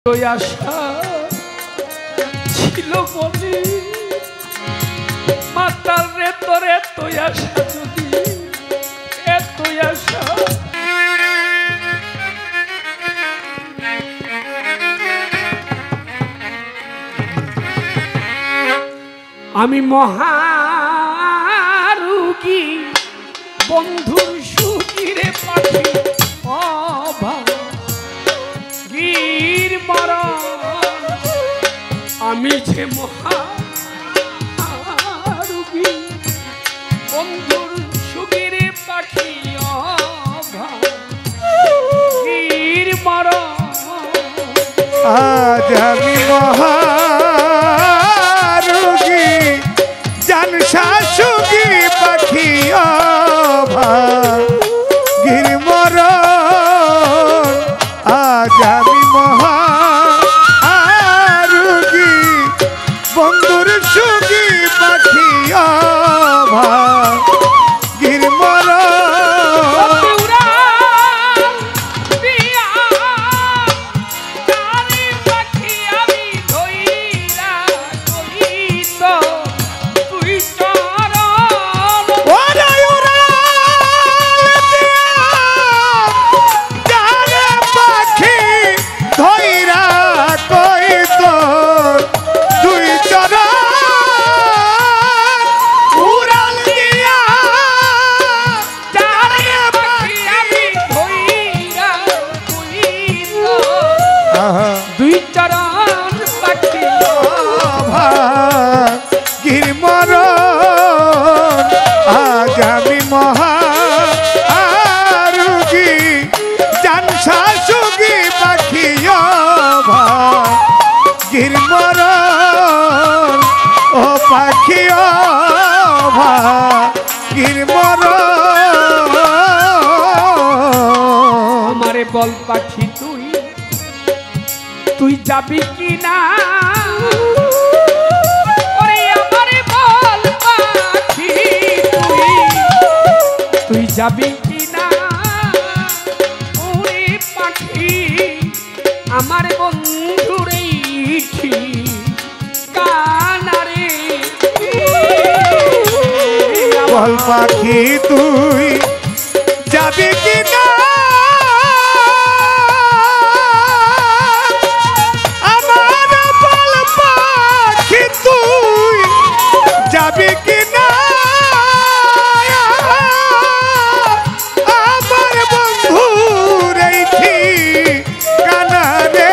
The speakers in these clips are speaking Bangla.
আশা ছিল বলে মাতাল রে তোর এতই আশা যদি এতই আশা আমি মহারুগী বন্ধুর সুখীরে পাখি অভাগীর মরণ আমি যে মহারুগী বন্ধুর সুখীরে পাখি অভাগীর মরণ আজ আমি মহারুগী জান শাশুগি পাখি অভাগীর মরণ আজ আমি মহারুগী বন্ধুর সুগি পাখি অভাগীর মরণ পাখি অভাগীর মরণ আমারে বল পাখি তুই যাবি কি না ওরে আমারে বল পাখি তুই যাবি কি না ওরে পাখি আমার বন্ধুরে কানারে বল পাখি তুই যাবি কি না আমার বল পাখি তুই যাবি কি না আমার বন্ধুর এই ঠিকানা রে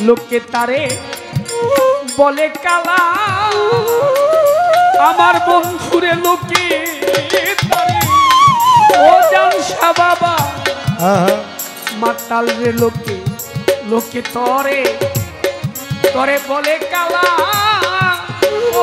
লোকে তারে বলে কালা আমার বন্ধুরে লোকে তারে ও জানসা বাবা মাতাল রে লোকে লোকে তরে তরে বলে কালা ও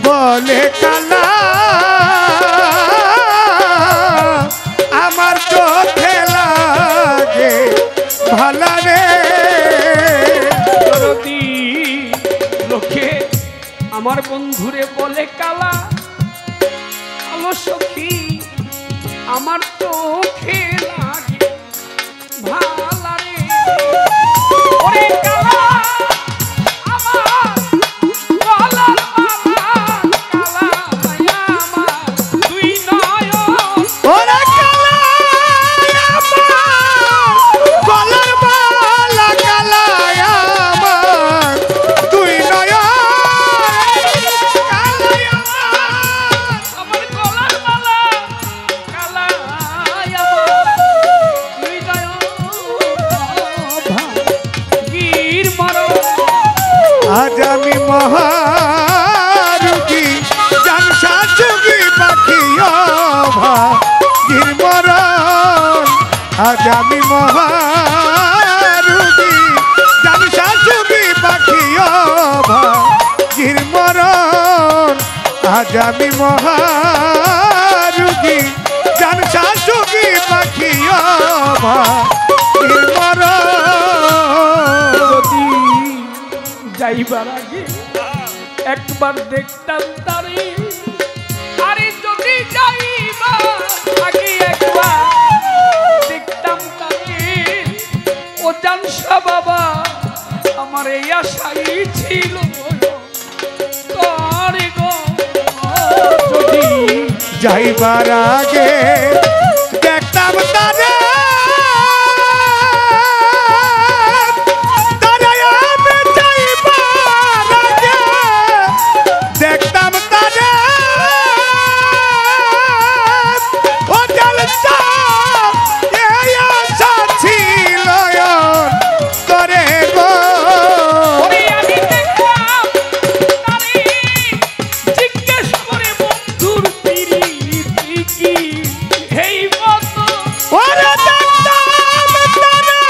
বলে কালা আমার চোখে লাগে ভালা রে। দরদি লোকে আমার বন্ধুরে বলে কালা, আলো সখী আমার চোখে লাগে ভালা রে। ওরে কালা আমার গলার মালা, কালা আমার দুই নয়ন। ওরে কালা আমার গলার মালা, কালা আমার দুই নয়ন। আমার গলার মালা, কালা আমার দুই নয়ন। ভাগীর মরণ আজ আমি মহারুগী জানসা চুগি পাখি ভাগীর মরণ। আজ আমি মহারুগী জানসা চুগি পাখি ভাগীর মরণ। আজ আমি মহারুগী জানসা চুগি পাখি ভাগীর মরণ। যদি যাইবার আগে একবার দেখতাম তারে, আরে যদি যাইবার আগে একবার দেখতাম তারে, ও জানসা বাবা আমার এই আশাই ছিল তারে গো। যদি যাইবার আগে দেখতাম তারে, তারে আমি যাইবার আগে দেখতাম তারে। ও জালসা এই আশা ছিল করে গো। ওরে আমি দেখলাম তারে, জিজ্ঞেস করে বন্ধুর পিরিতি কি এই মতো। ওরে দেখতাম তারে,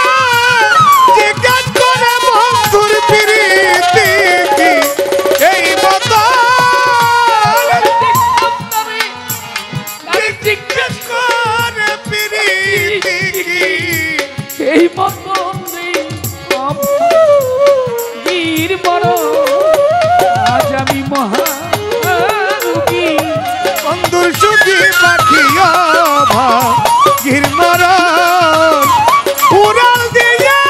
জিজ্ঞেস করে বন্ধুর প্রীতি কি এই মতো। দেখলাম তারে, তারে জিজ্ঞেস করে প্রীতি কি এই মতো গির বড়। আজ আমি মহারুগী বন্ধুর সুখী পাখি ভাগীর মরণ। উড়াল দিয়া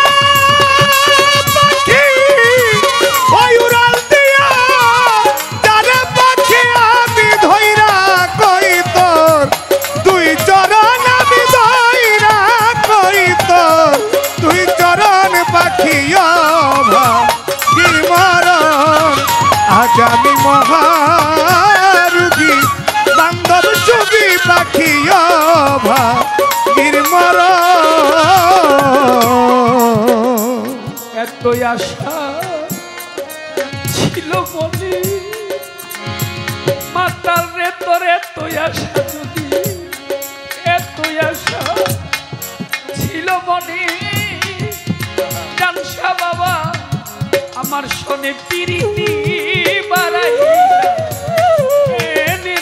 পাখি, ওই উড়াল দিয়া তারে পাখি আমি ধইরা কই তোর দুই চরণ আমি ধইরা কই তোর দুই চরণ পাখি ভাগীর মরণ। আজ আমি মহারুগী বান্ধব সুখী পাখি ভাগীর মরণ। এত আশা ছিল মনে, মাতার রে তোর এত আশা, যদি এত আশা ছিল মনে, জানসা বাবা আমার শোনে পিরিতি বাড়াই রে।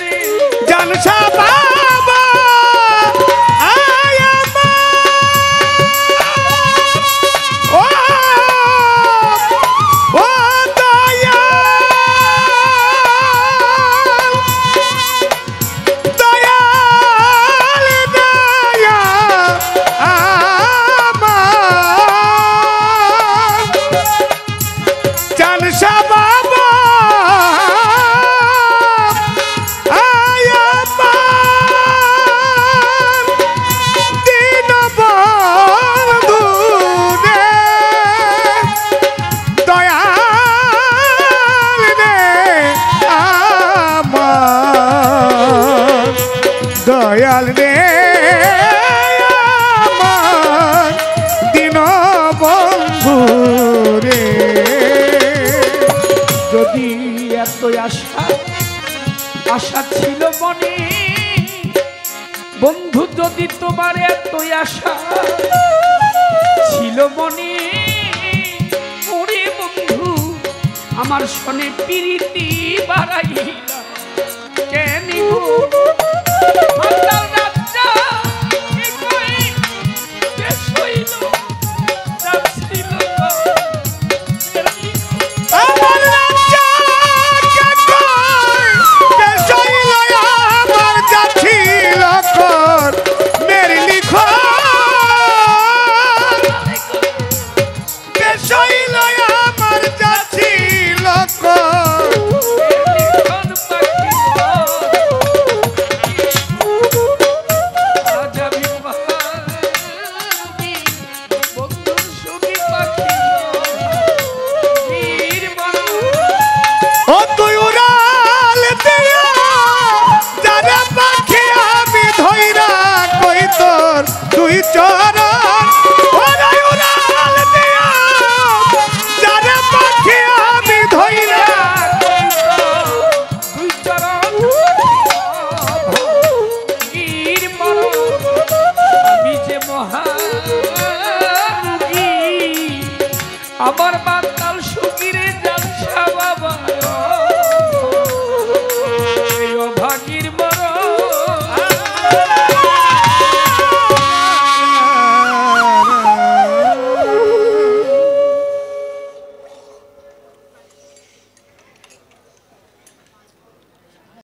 জানসা বাবা আয় আমার, ও ও দয়াল দয়াল দয়া আমার। জানসা বাবা আয় আমার, দিন বন্ধু রে দয়াল রে আমার, দয়াল রে আমার দিন বন্ধু রে। যদি এত আশা আশা ছিল মনে, বন্ধু যদি তোমার এত আশা ছিল মনে, ওরে বন্ধু আমার শোনে প্রীতি